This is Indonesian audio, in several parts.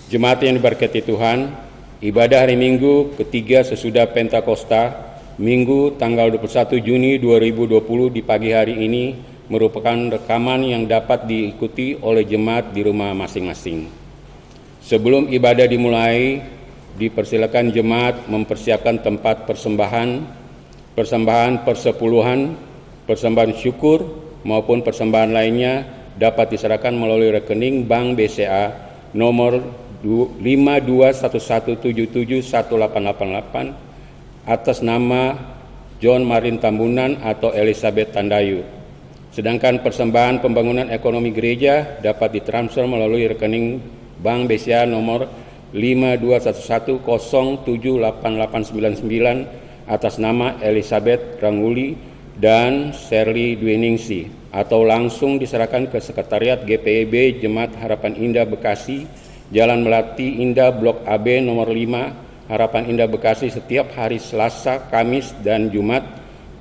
Jemaat yang diberkati Tuhan, ibadah hari Minggu ketiga sesudah Pentakosta, Minggu tanggal 21 Juni 2020 di pagi hari ini merupakan rekaman yang dapat diikuti oleh jemaat di rumah masing-masing. Sebelum ibadah dimulai, dipersilakan jemaat mempersiapkan tempat persembahan persepuluhan, persembahan syukur maupun persembahan lainnya dapat diserahkan melalui rekening Bank BCA nomor 5211771888 atas nama John Marlin Tambunan atau Elizabeth Tandayu. Sedangkan persembahan pembangunan ekonomi gereja dapat ditransfer melalui rekening Bank BCA nomor 5211078899 atas nama Elizabeth Ranguli dan Shirley Dwiningsi, atau langsung diserahkan ke Sekretariat GPIB Jemaat Harapan Indah Bekasi, Jalan Melati Indah Blok AB nomor 5, Harapan Indah Bekasi setiap hari Selasa, Kamis, dan Jumat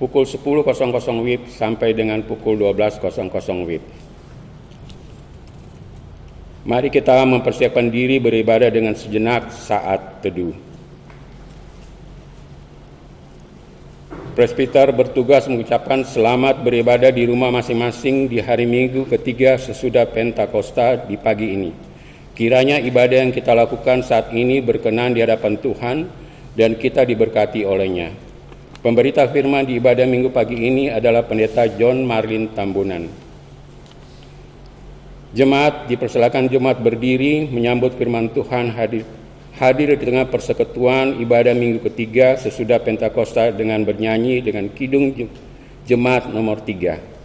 pukul 10.00 WIB sampai dengan pukul 12.00 WIB. Mari kita mempersiapkan diri beribadah dengan sejenak saat teduh. Presbiter bertugas mengucapkan selamat beribadah di rumah masing-masing di hari Minggu ketiga sesudah Pentakosta di pagi ini. Kiranya ibadah yang kita lakukan saat ini berkenan di hadapan Tuhan dan kita diberkati olehnya. Pemberita firman di ibadah Minggu pagi ini adalah Pendeta John Marlin Tambunan. Jemaat dipersilakan jemaat berdiri menyambut firman Tuhan hadir di tengah persekutuan ibadah Minggu ketiga sesudah Pentakosta dengan bernyanyi dengan kidung jemaat nomor 3.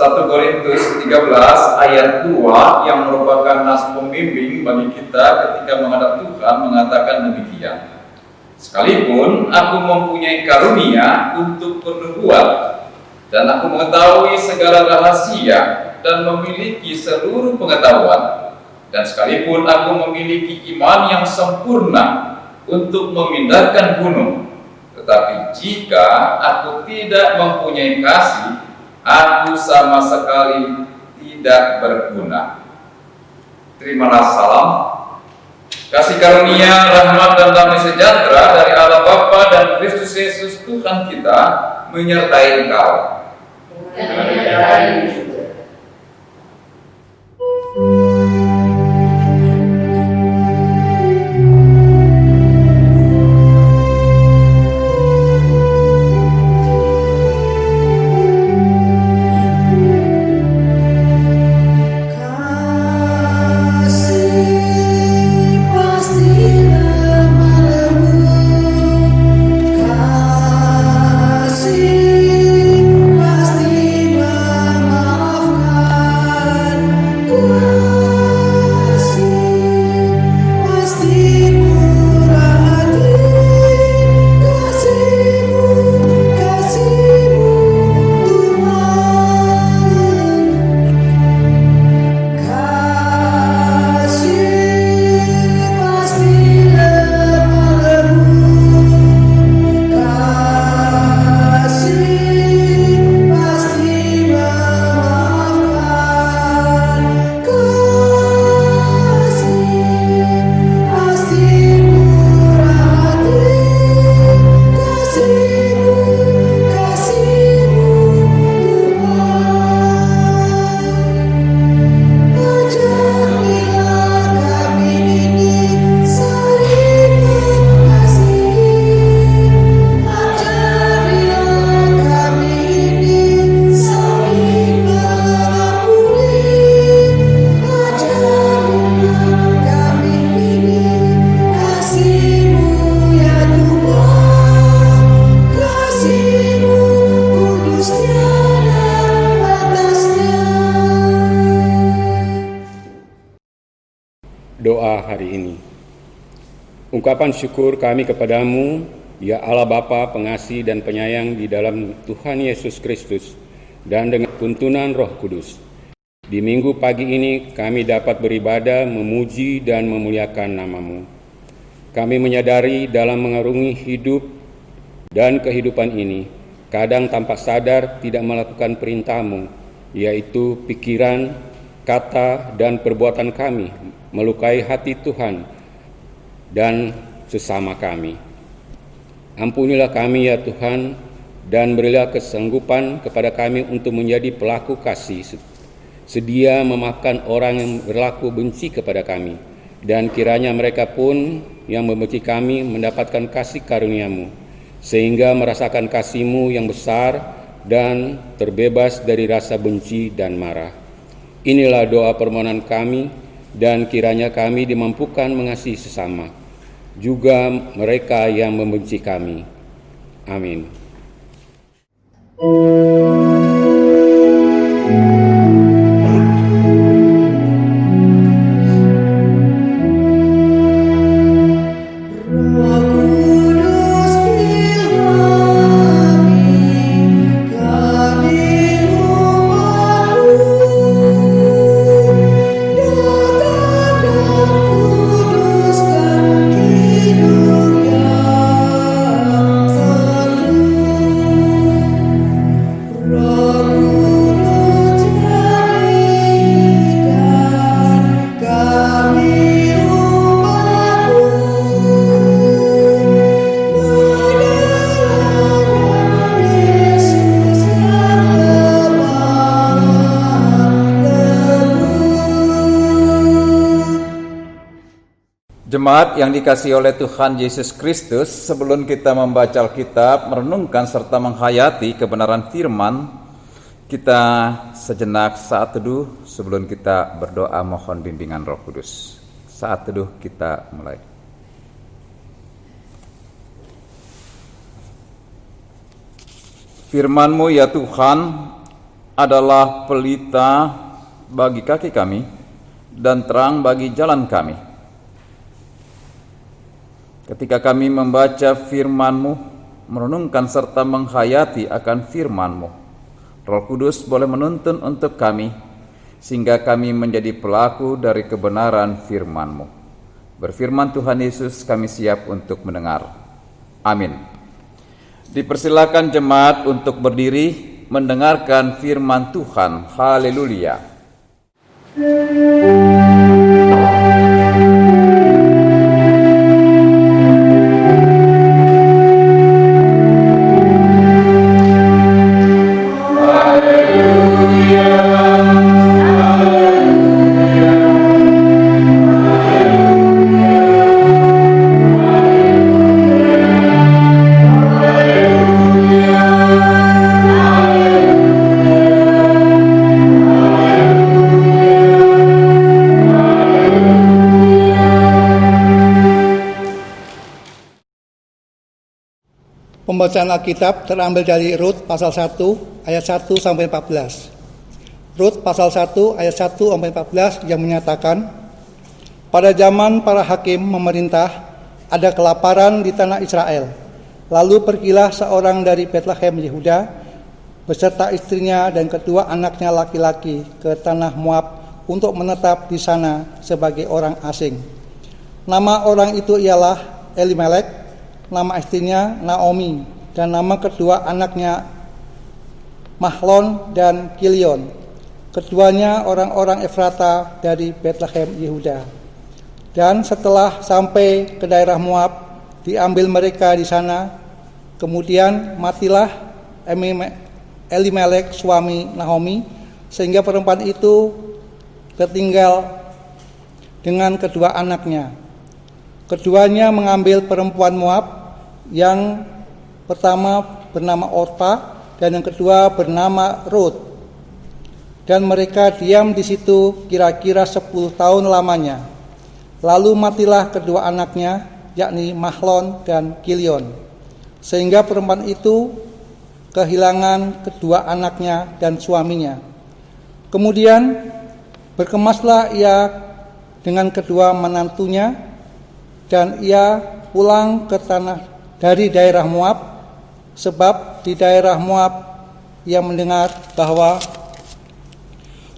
1 Korintus 13 ayat 2 yang merupakan nas pembimbing bagi kita ketika menghadap Tuhan mengatakan demikian. Sekalipun aku mempunyai karunia untuk bernubuat dan aku mengetahui segala rahasia dan memiliki seluruh pengetahuan, dan sekalipun aku memiliki iman yang sempurna untuk memindahkan gunung, tetapi jika aku tidak mempunyai kasih, aku sama sekali tidak berguna. Terimalah salam, kasih karunia, rahmat dan damai sejahtera dari Allah Bapa dan Kristus Yesus Tuhan kita menyertai engkau. Doa hari ini. Ungkapan syukur kami kepadamu, ya Allah Bapa pengasih dan penyayang di dalam Tuhan Yesus Kristus, dan dengan tuntunan Roh Kudus. Di minggu pagi ini kami dapat beribadah, memuji dan memuliakan nama-Mu. Kami menyadari dalam mengarungi hidup dan kehidupan ini, kadang tanpa sadar tidak melakukan perintah-Mu, yaitu pikiran, kata, dan perbuatan kami melukai hati Tuhan dan sesama kami. Ampunilah kami ya Tuhan, dan berilah kesanggupan kepada kami untuk menjadi pelaku kasih, sedia memaafkan orang yang berlaku benci kepada kami, dan kiranya mereka pun yang membenci kami mendapatkan kasih karunia-Mu, sehingga merasakan kasih-Mu yang besar dan terbebas dari rasa benci dan marah. Inilah doa permohonan kami, dan kiranya kami dimampukan mengasihi sesama, juga mereka yang membenci kami. Amin. Jemaat yang dikasihi oleh Tuhan Yesus Kristus, sebelum kita membaca Alkitab, merenungkan serta menghayati kebenaran firman, kita sejenak saat teduh sebelum kita berdoa mohon bimbingan Roh Kudus. Saat teduh kita mulai. Firman-Mu ya Tuhan adalah pelita bagi kaki kami dan terang bagi jalan kami. Ketika kami membaca firman-Mu, merenungkan serta menghayati akan firman-Mu, Roh Kudus boleh menuntun untuk kami, sehingga kami menjadi pelaku dari kebenaran firman-Mu. Berfirman Tuhan Yesus, kami siap untuk mendengar. Amin. Dipersilakan jemaat untuk berdiri mendengarkan firman Tuhan. Haleluya. Pembacaan Alkitab terambil dari Rut pasal 1 ayat 1 sampai 14. Rut pasal 1 ayat 1 sampai 14 yang menyatakan, pada zaman para hakim memerintah, ada kelaparan di tanah Israel. Lalu pergilah seorang dari Betlehem Yehuda beserta istrinya dan kedua anaknya laki-laki ke tanah Moab untuk menetap di sana sebagai orang asing. Nama orang itu ialah Elimelek, nama istrinya Naomi, dan nama kedua anaknya Mahlon dan Kilion. Keduanya orang-orang Efrata dari Betlehem Yehuda. Dan setelah sampai ke daerah Moab, diambil mereka di sana. Kemudian matilah Elimelek suami Naomi, sehingga perempuan itu tertinggal dengan kedua anaknya. Keduanya mengambil perempuan Moab, yang pertama bernama Orpa dan yang kedua bernama Rut. Dan mereka diam di situ kira-kira 10 tahun lamanya. Lalu matilah kedua anaknya, yakni Mahlon dan Kilion, sehingga perempuan itu kehilangan kedua anaknya dan suaminya. Kemudian berkemaslah ia dengan kedua menantunya, dan ia pulang ke tanah dari daerah Moab, sebab di daerah Moab ia mendengar bahwa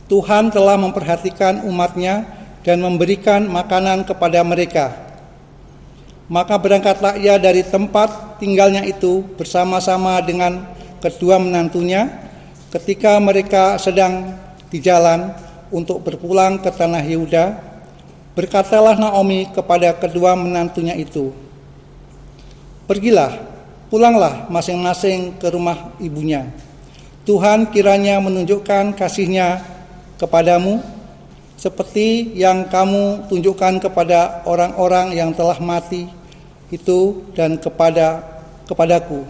Tuhan telah memperhatikan umatnya dan memberikan makanan kepada mereka. Maka berangkatlah ia dari tempat tinggalnya itu bersama-sama dengan kedua menantunya. Ketika mereka sedang di jalan untuk berpulang ke tanah Yehuda, berkatalah Naomi kepada kedua menantunya itu, pergilah, pulanglah masing-masing ke rumah ibunya. Tuhan kiranya menunjukkan kasih-Nya kepadamu, seperti yang kamu tunjukkan kepada orang-orang yang telah mati itu dan kepadaku.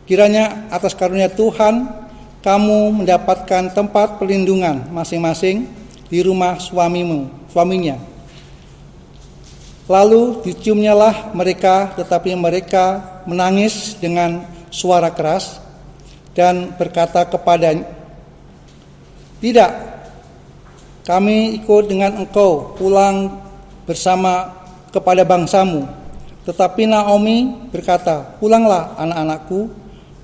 Kiranya atas karunia Tuhan kamu mendapatkan tempat perlindungan masing-masing di rumah suaminya. Lalu diciumnyalah mereka, tetapi mereka menangis dengan suara keras dan berkata kepadanya, tidak, kami ikut dengan engkau pulang bersama kepada bangsamu. Tetapi Naomi berkata, pulanglah anak-anakku,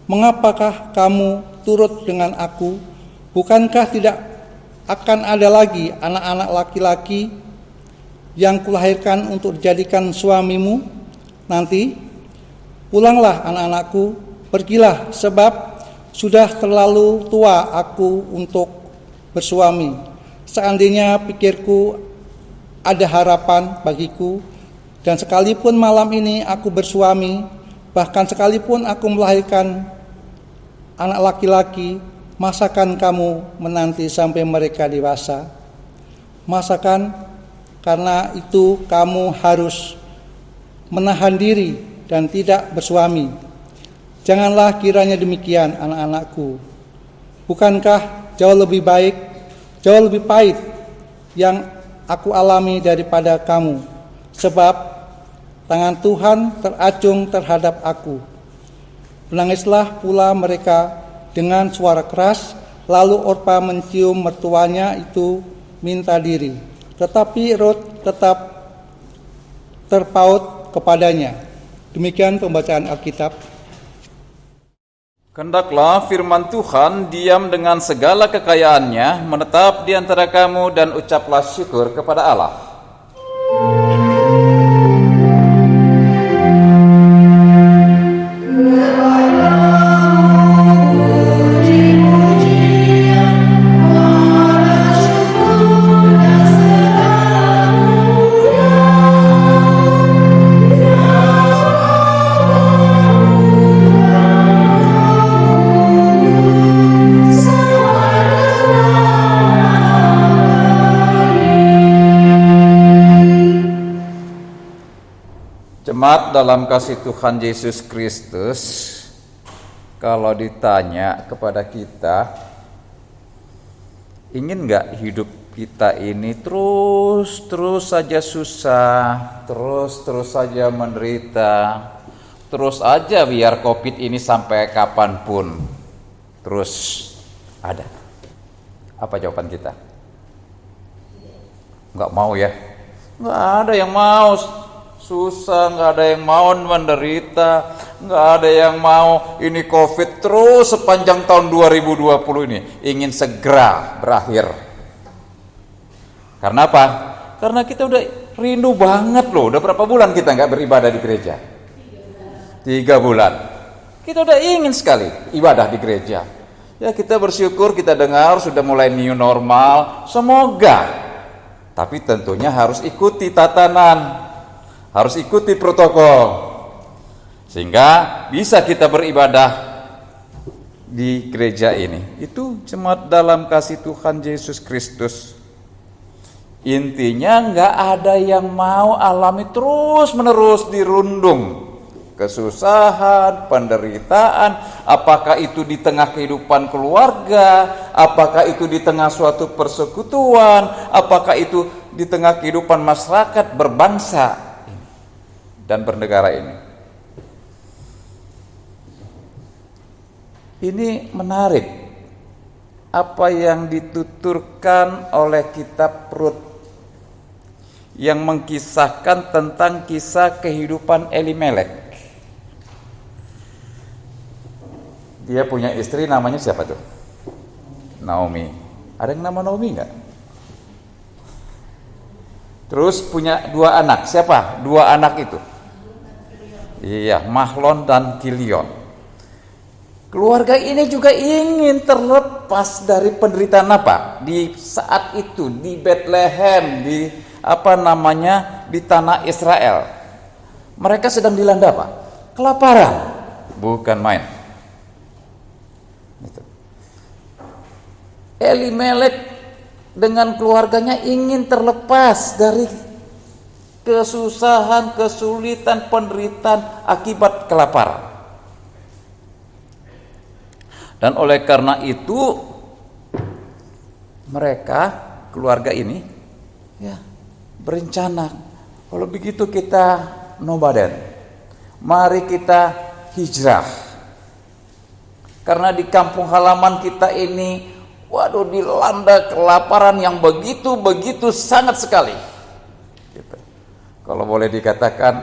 mengapakah kamu turut dengan aku? Bukankah tidak akan ada lagi anak-anak laki-laki yang kulahirkan untuk dijadikan suamimu nanti? Pulanglah anak-anakku, pergilah, sebab sudah terlalu tua aku untuk bersuami. Seandainya pikirku ada harapan bagiku, dan sekalipun malam ini aku bersuami, bahkan sekalipun aku melahirkan anak laki-laki, masakan kamu menanti sampai mereka dewasa? Masakan karena itu kamu harus menahan diri dan tidak bersuami? Janganlah kiranya demikian, anak-anakku. Bukankah jauh lebih baik, jauh lebih pahit yang aku alami daripada kamu, sebab tangan Tuhan teracung terhadap aku. Menangislah pula mereka dengan suara keras, Lalu Orpa mencium mertuanya itu minta diri. Tetapi Rut tetap terpaut kepadanya. Demikian pembacaan Alkitab. Hendaklah firman Tuhan diam dengan segala kekayaannya, menetap di antara kamu, dan ucaplah syukur kepada Allah. Jemaat dalam kasih Tuhan Yesus Kristus, kalau ditanya kepada kita, ingin nggak hidup kita ini terus saja susah, terus saja menderita, terus aja biar COVID ini sampai kapanpun terus ada? Apa jawaban kita? Nggak mau ya? Nggak ada yang mau susah, nggak ada yang mau menderita, nggak ada yang mau ini COVID terus sepanjang tahun 2020 ini ingin segera berakhir. Karena apa? Karena kita udah rindu banget loh. Udah berapa bulan kita nggak beribadah di gereja? 3 bulan. Kita udah ingin sekali ibadah di gereja. Ya, kita bersyukur, kita dengar sudah mulai new normal. Semoga. Tapi tentunya harus ikuti tatanan, harus ikuti protokol, sehingga bisa kita beribadah di gereja ini. Itu jemaat dalam kasih Tuhan Yesus Kristus. Intinya nggak ada yang mau alami terus menerus dirundung kesusahan, penderitaan, apakah itu di tengah kehidupan keluarga, apakah itu di tengah suatu persekutuan, apakah itu di tengah kehidupan masyarakat berbangsa dan bernegara ini. Ini menarik apa yang dituturkan oleh kitab Rut yang mengkisahkan tentang kisah kehidupan Elimelek. Dia punya istri namanya siapa tuh? Naomi. Ada yang nama Naomi enggak? Terus punya 2 anak. Siapa 2 anak itu? Iya, Mahlon dan Kilion. Keluarga ini juga ingin terlepas dari penderitaan apa? Di saat itu di Bethlehem, di di tanah Israel. Mereka sedang dilanda apa? Kelaparan. Bukan main. Elimelek dengan keluarganya ingin terlepas dari kesusahan, kesulitan, penderitaan akibat kelaparan. Dan oleh karena itu mereka, keluarga ini ya berencana, kalau begitu kita nomaden, mari kita hijrah. Karena di kampung halaman kita ini dilanda kelaparan yang begitu sangat sekali. Gitu. Kalau boleh dikatakan,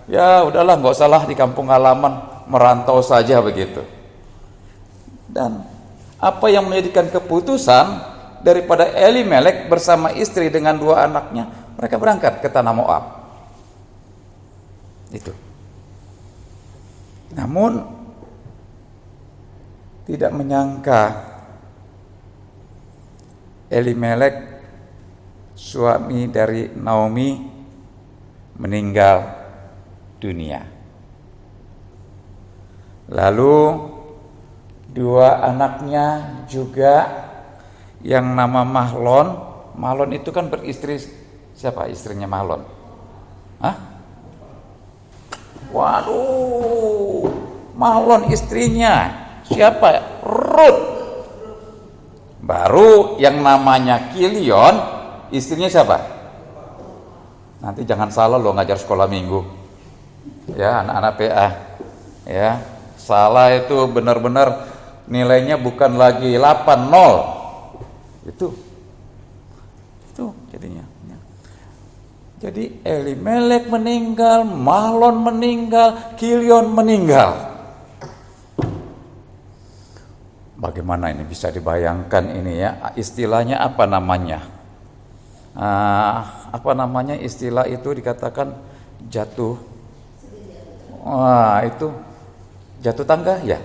ya udahlah, nggak usah lah di kampung halaman, merantau saja begitu. Dan apa yang menjadikan keputusan daripada Elimelek bersama istri dengan 2 anaknya, mereka berangkat ke tanah Moab. Itu. Namun tidak menyangka Elimelek, suami dari Naomi, meninggal dunia. Lalu 2 anaknya juga yang nama Mahlon. Mahlon itu kan beristri, siapa istrinya Mahlon? Mahlon istrinya siapa? Rut. Baru yang namanya Kilion, istrinya siapa? Nanti jangan salah lo ngajar sekolah minggu. Ya, anak-anak PA. Ya, salah itu benar-benar nilainya bukan lagi 8-0. Itu jadinya. Jadi Elimelek meninggal, Mahlon meninggal, Kilion meninggal. Bagaimana ini bisa dibayangkan ini ya? Istilahnya apa namanya? Istilah itu dikatakan jatuh. Itu jatuh tangga ya?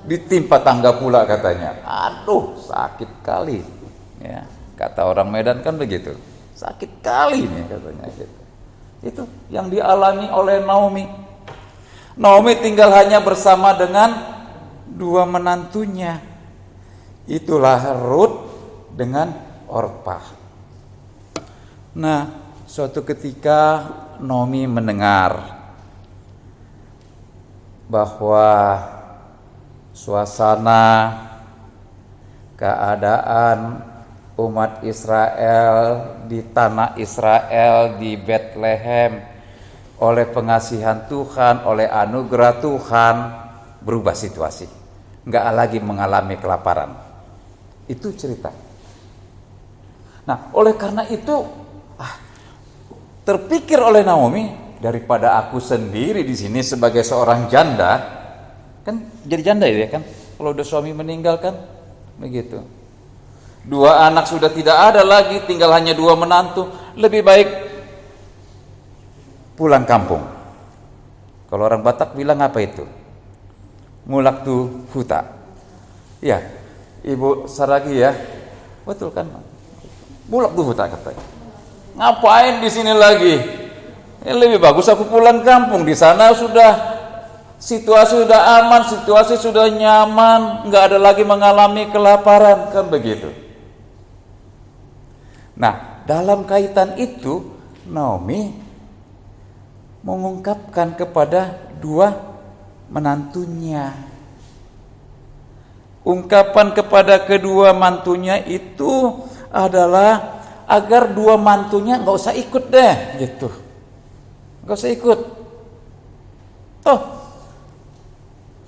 Ditimpa tangga pula katanya. Aduh, sakit kali. Ya. Kata orang Medan kan begitu, sakit kali nih katanya gitu. Itu yang dialami oleh Naomi. Naomi tinggal hanya bersama dengan 2 menantunya. Itulah Rut dengan Orpa. Nah, suatu ketika Naomi mendengar bahwa suasana keadaan umat Israel di tanah Israel di Bethlehem oleh pengasihan Tuhan, oleh anugerah Tuhan berubah situasi. Enggak lagi mengalami kelaparan. Itu cerita. Nah, oleh karena itu terpikir oleh Naomi, daripada aku sendiri di sini sebagai seorang janda, kan jadi janda ya kan? Kalau udah suami meninggal kan begitu. 2 anak sudah tidak ada lagi, tinggal hanya 2 menantu. Lebih baik pulang kampung. Kalau orang Batak bilang apa itu? Ngulak tu huta. Ya, Ibu Saragi ya, betul kan? Ngulak tu huta katanya. Ngapain di sini lagi? Lebih bagus aku pulang kampung. Di sana sudah situasi sudah aman, situasi sudah nyaman, nggak ada lagi mengalami kelaparan, kan begitu. Nah, dalam kaitan itu Naomi mengungkapkan kepada 2 menantunya. Ungkapan kepada kedua mantunya itu adalah agar 2 mantunya nggak usah ikut deh, gitu. Nggak usah ikut.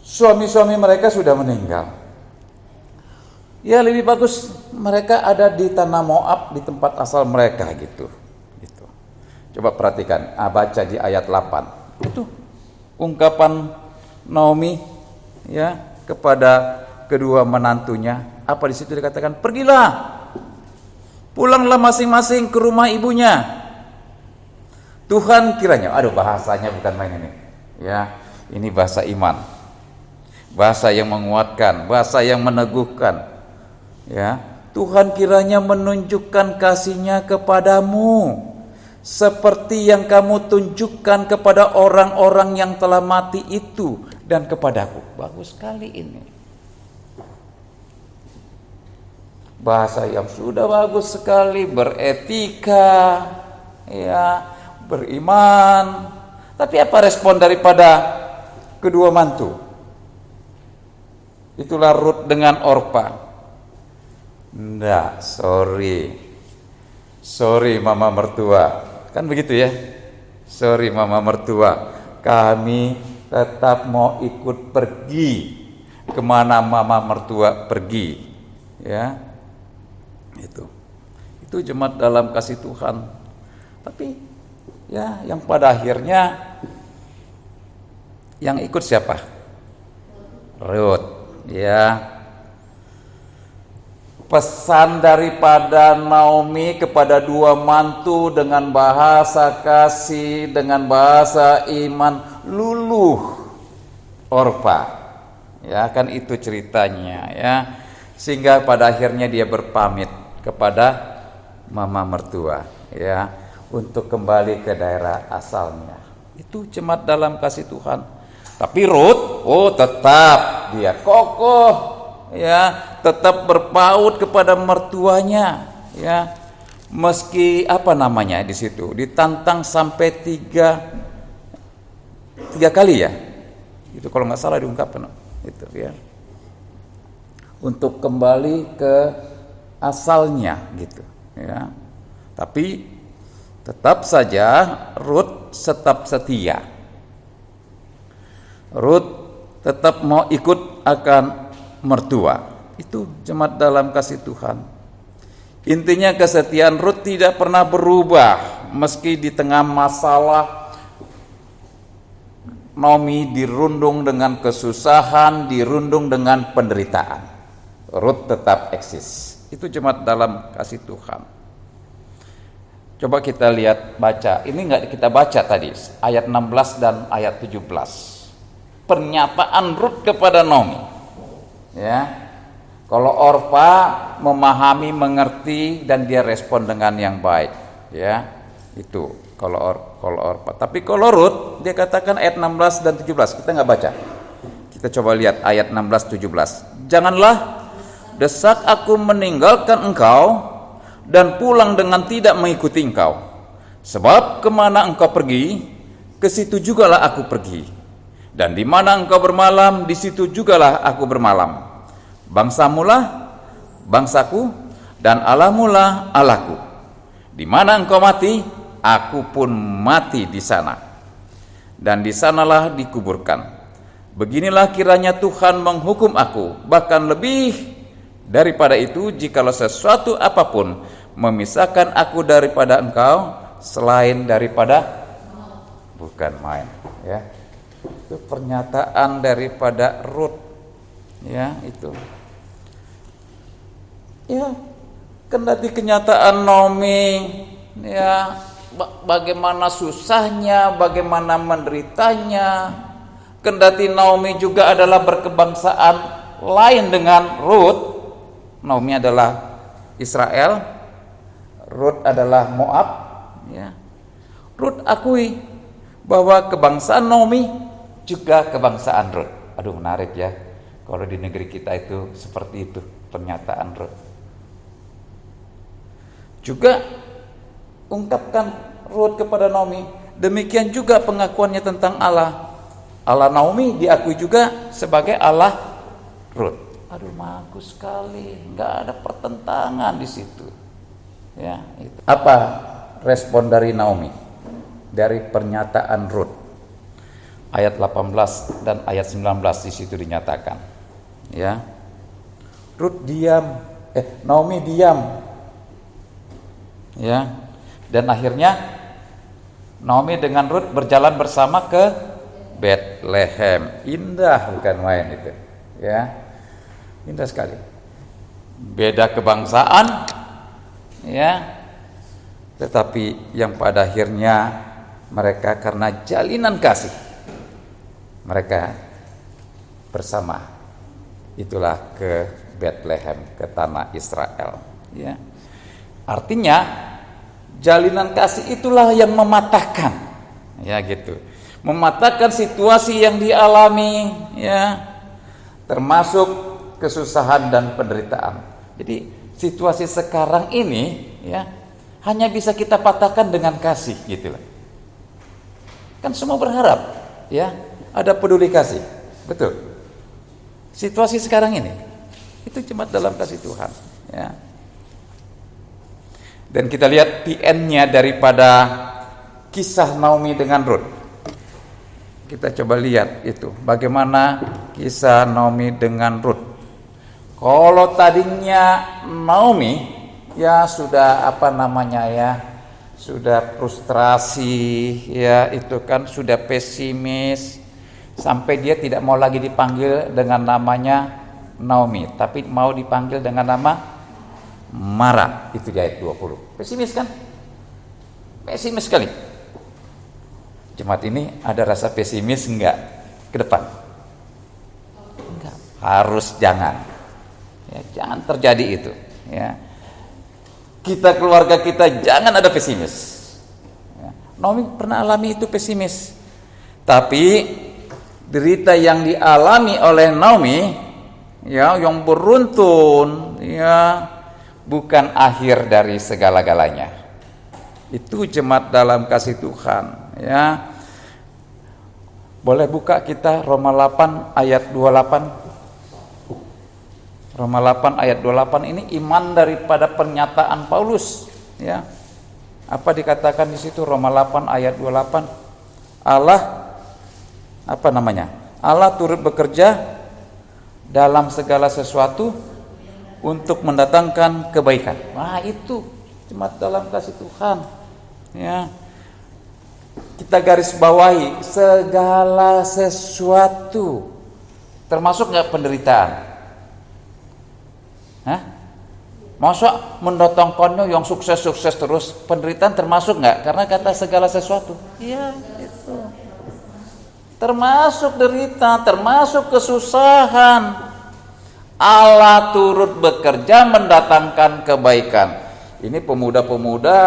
Suami-suami mereka sudah meninggal. Ya lebih bagus mereka ada di tanah Moab, di tempat asal mereka gitu. Coba perhatikan, baca di ayat 8. Itu ungkapan Naomi ya kepada kedua menantunya. Apa di situ dikatakan? Pergilah, pulanglah masing-masing ke rumah ibunya. Tuhan kiranya, bahasanya bukan main ini. Ya, ini bahasa iman. Bahasa yang menguatkan, bahasa yang meneguhkan. Ya, Tuhan kiranya menunjukkan kasih-Nya kepadamu seperti yang kamu tunjukkan kepada orang-orang yang telah mati itu dan kepadaku. Bagus sekali ini. Bahasa yang sudah bagus sekali, beretika, ya, beriman. Tapi apa respon daripada kedua mantu? Itulah Rut dengan Orpa. Nggak, sorry mama mertua, kan begitu ya. Sorry mama mertua, kami tetap mau ikut pergi kemana mama mertua pergi, ya. Itu jemaat dalam kasih Tuhan. Tapi ya, yang pada akhirnya yang ikut siapa? Rut, ya. Pesan daripada Naomi kepada 2 mantu dengan bahasa kasih, dengan bahasa iman, luluh Orpa. Ya, kan itu ceritanya ya. Sehingga pada akhirnya dia berpamit kepada mama mertua ya untuk kembali ke daerah asalnya. Itu jemaat dalam kasih Tuhan. Tapi Rut, tetap dia kokoh ya, tetap berpaut kepada mertuanya ya, meski di situ ditantang sampai tiga kali ya, itu kalau nggak salah diungkapkan itu ya, untuk kembali ke asalnya gitu ya. Tapi tetap saja Rut tetap setia. Rut tetap mau ikut akan mertua. Itu jemaat dalam kasih Tuhan. Intinya kesetiaan Rut tidak pernah berubah meski di tengah masalah Naomi dirundung dengan kesusahan, dirundung dengan penderitaan. Rut tetap eksis. Itu jemaat dalam kasih Tuhan. Coba kita lihat, baca. Ini enggak kita baca tadi, ayat 16 dan ayat 17. Pernyataan Rut kepada Naomi. Ya. Kalau Orpa memahami, mengerti, dan dia respon dengan yang baik. Ya. Itu kalau Orpa. Tapi kalau Rut, dia katakan ayat 16 dan 17. Kita nggak baca. Kita coba lihat ayat 16 17. Janganlah desak aku meninggalkan engkau dan pulang dengan tidak mengikuti engkau. Sebab kemana engkau pergi, ke situ jugalah aku pergi. Dan di mana engkau bermalam, di situ jugalah aku bermalam. Bangsamulah bangsaku, dan Allahmulah Allahku. Di mana engkau mati, aku pun mati di sana, dan di sanalah dikuburkan. Beginilah kiranya Tuhan menghukum aku, bahkan lebih daripada itu, jikalau sesuatu apapun memisahkan aku daripada engkau, selain daripada, bukan main. Ya, itu pernyataan daripada Rut. Ya, itu. Ya, kendati kenyataan Naomi, ya, bagaimana susahnya, bagaimana menderitanya. Kendati Naomi juga adalah berkebangsaan lain dengan Rut. Naomi adalah Israel, Rut adalah Moab. Ya. Rut akui bahwa kebangsaan Naomi juga kebangsaan Rut. Aduh, menarik ya. Kalau di negeri kita itu seperti itu pernyataan Rut. Juga ungkapkan Rut kepada Naomi, demikian juga pengakuannya tentang Allah. Allah Naomi diakui juga sebagai Allah Rut. Aduh, bagus sekali, nggak ada pertentangan di situ. Ya, itu. Apa respon dari Naomi dari pernyataan Rut? Ayat 18 dan ayat 19 di situ dinyatakan. Ya, Naomi diam. Ya, dan akhirnya Naomi dengan Rut berjalan bersama ke Bethlehem. Indah, bukan main itu. Ya, indah sekali. Beda kebangsaan, ya, tetapi yang pada akhirnya mereka karena jalinan kasih, mereka bersama. Itulah ke Bethlehem, ke tanah Israel. Ya, artinya jalinan kasih itulah yang mematahkan, ya gitu, mematahkan situasi yang dialami, ya, termasuk kesusahan dan penderitaan. Jadi situasi sekarang ini, ya, hanya bisa kita patahkan dengan kasih, gitu lah. Kan semua berharap, ya, ada peduli kasih, betul. Situasi sekarang ini itu cuma dalam kasih Tuhan, ya. Dan kita lihat PN-nya daripada kisah Naomi dengan Rut. Kita coba lihat itu, bagaimana kisah Naomi dengan Rut. Kalau tadinya Naomi ya sudah sudah frustrasi, ya itu kan sudah pesimis, sampai dia tidak mau lagi dipanggil dengan namanya Naomi, tapi mau dipanggil dengan nama Mara. Itu di ayat 20. Pesimis kan? Pesimis sekali. Jemaat ini ada rasa pesimis enggak ke depan? Enggak. Harus jangan. Ya, jangan terjadi itu, ya. Kita, keluarga kita, jangan ada pesimis, ya. Naomi pernah alami itu pesimis, tapi derita yang dialami oleh Naomi, ya, yang beruntun, ya, bukan akhir dari segala-galanya. Itu jemaat dalam kasih Tuhan, ya. Boleh buka kita Roma 8 ayat 28. Roma 8 ayat 28 ini iman daripada pernyataan Paulus, ya. Apa dikatakan di situ Roma 8 ayat 28? Allah Allah turut bekerja dalam segala sesuatu untuk mendatangkan kebaikan. Nah, itu jemaat dalam kasih Tuhan. Ya. Kita garis bawahi segala sesuatu. Termasuk nggak penderitaan? Hah? Masa mendatangkannya yang sukses-sukses terus, penderitaan termasuk nggak? Karena kata segala sesuatu. Iya, itu. Termasuk derita, termasuk kesusahan. Allah turut bekerja mendatangkan kebaikan. Ini pemuda-pemuda,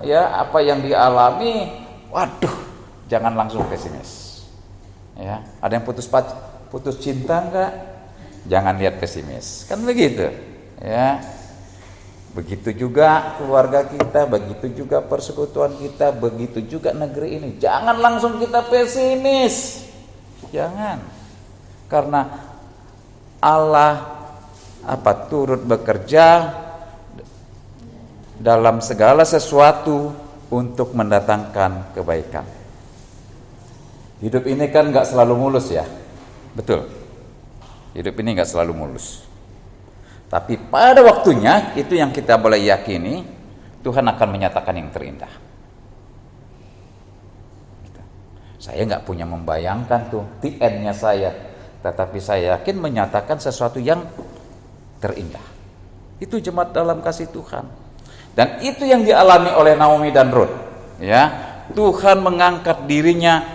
ya, apa yang dialami, waduh, jangan langsung pesimis. Ya, ada yang putus cinta enggak? Jangan lihat pesimis. Kan begitu. Ya. Begitu juga keluarga kita, begitu juga persekutuan kita, begitu juga negeri ini. Jangan langsung kita pesimis. Jangan. Karena Allah turut bekerja dalam segala sesuatu untuk mendatangkan kebaikan. Hidup ini kan nggak selalu mulus ya, betul. Hidup ini nggak selalu mulus. Tapi pada waktunya itu yang kita boleh yakini, Tuhan akan menyatakan yang terindah. Saya nggak punya membayangkan tuh the end-nya saya, tetapi saya yakin menyatakan sesuatu yang terindah. Itu jemaat dalam kasih Tuhan. Dan itu yang dialami oleh Naomi dan Ruth. Ya, Tuhan mengangkat dirinya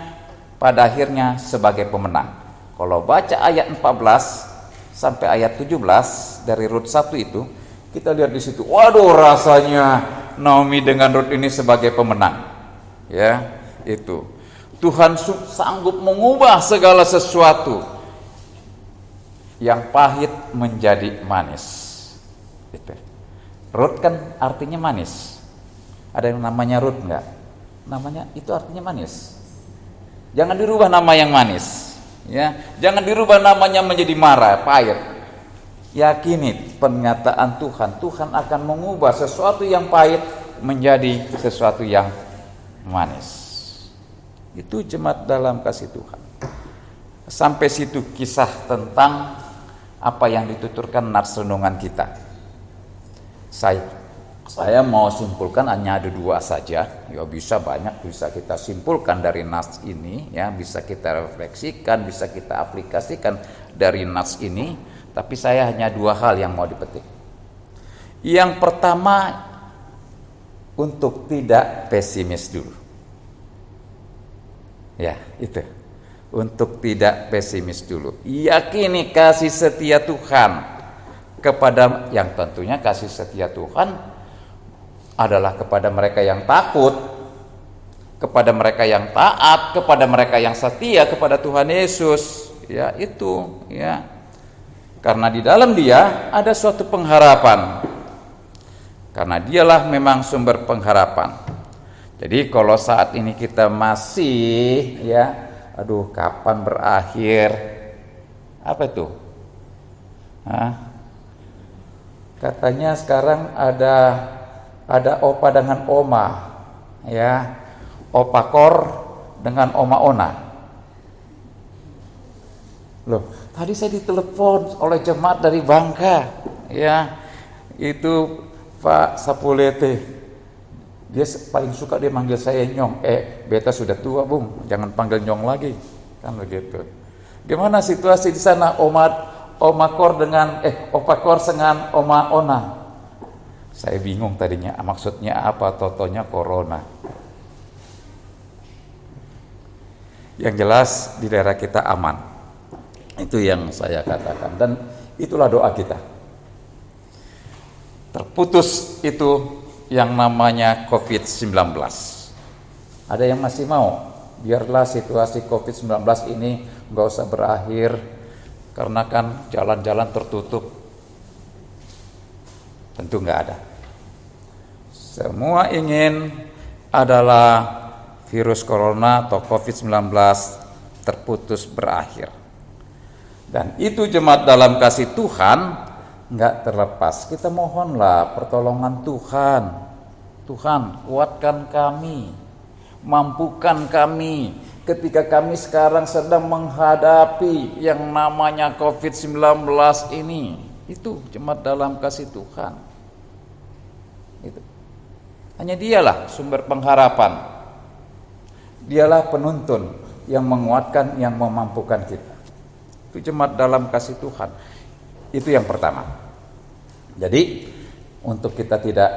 pada akhirnya sebagai pemenang. Kalau baca ayat 14 sampai ayat 17 dari Rut 1 itu, kita lihat di situ, waduh, rasanya Naomi dengan Rut ini sebagai pemenang. Ya, itu. Tuhan sanggup mengubah segala sesuatu yang pahit menjadi manis. Itu. Rut kan artinya manis. Ada yang namanya Rut enggak? Namanya itu artinya manis. Jangan dirubah nama yang manis. Ya, jangan dirubah namanya menjadi marah, pahit. Yakini pernyataan Tuhan. Tuhan akan mengubah sesuatu yang pahit menjadi sesuatu yang manis. Itu jemaat dalam kasih Tuhan. Sampai situ kisah tentang apa yang dituturkan nats renungan kita. Saya mau simpulkan hanya ada 2 saja. Ya bisa banyak, bisa kita simpulkan dari nats ini, ya bisa kita refleksikan, bisa kita aplikasikan dari nats ini. Tapi saya hanya 2 hal yang mau dipetik. Yang pertama, untuk tidak pesimis dulu. Ya itu, untuk tidak pesimis dulu. Yakini kasih setia Tuhan kepada, yang tentunya kasih setia Tuhan adalah kepada mereka yang takut, kepada mereka yang taat, kepada mereka yang setia kepada Tuhan Yesus. Ya itu, ya. Karena di dalam Dia ada suatu pengharapan. Karena Dialah memang sumber pengharapan. Jadi kalau saat ini kita masih, ya, aduh, kapan berakhir? Apa itu? Katanya sekarang ada opa dengan oma, ya, opa kor dengan oma ona. Loh, tadi saya ditelepon oleh jemaat dari Bangka, ya, itu Pak Sapulete. Dia paling suka dia manggil saya Nyong. Beta sudah tua, Bung, jangan panggil Nyong lagi, kan begitu. Gimana situasi di sana, oma kor dengan opa kor dengan oma ona? Saya bingung tadinya, maksudnya apa, totonya corona. Yang jelas di daerah kita aman. Itu yang saya katakan, dan itulah doa kita. Terputus itu yang namanya COVID-19. Ada yang masih mau, biarlah situasi COVID-19 ini nggak usah berakhir, karena kan jalan-jalan tertutup. Tentu nggak ada. Semua ingin adalah virus corona atau COVID-19 terputus berakhir. Dan itu jemaat dalam kasih Tuhan nggak terlepas. Kita mohonlah pertolongan Tuhan. Tuhan, kuatkan kami, mampukan kami, ketika kami sekarang sedang menghadapi yang namanya COVID-19 ini, itu jemaat dalam kasih Tuhan. Itu. Hanya dialah sumber pengharapan. Dialah penuntun yang menguatkan, yang memampukan kita. Itu jemaat dalam kasih Tuhan. Itu yang pertama. Jadi untuk kita tidak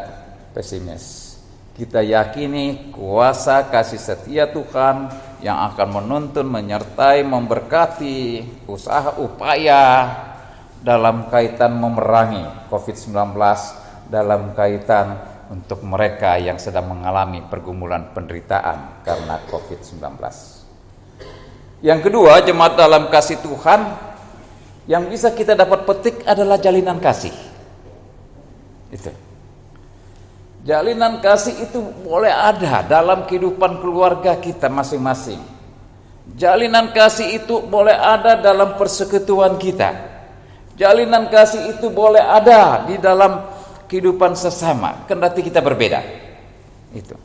pesimis, kita yakini kuasa kasih setia Tuhan yang akan menuntun, menyertai, memberkati usaha upaya dalam kaitan memerangi COVID-19, dalam kaitan untuk mereka yang sedang mengalami pergumulan penderitaan karena COVID-19. Yang kedua, jemaat dalam kasih Tuhan, yang bisa kita dapat petik adalah jalinan kasih. Itu. Jalinan kasih itu boleh ada dalam kehidupan keluarga kita masing-masing. Jalinan kasih itu boleh ada dalam persekutuan kita. Jalinan kasih itu boleh ada di dalam kehidupan sesama, kendati kita berbeda. Itu.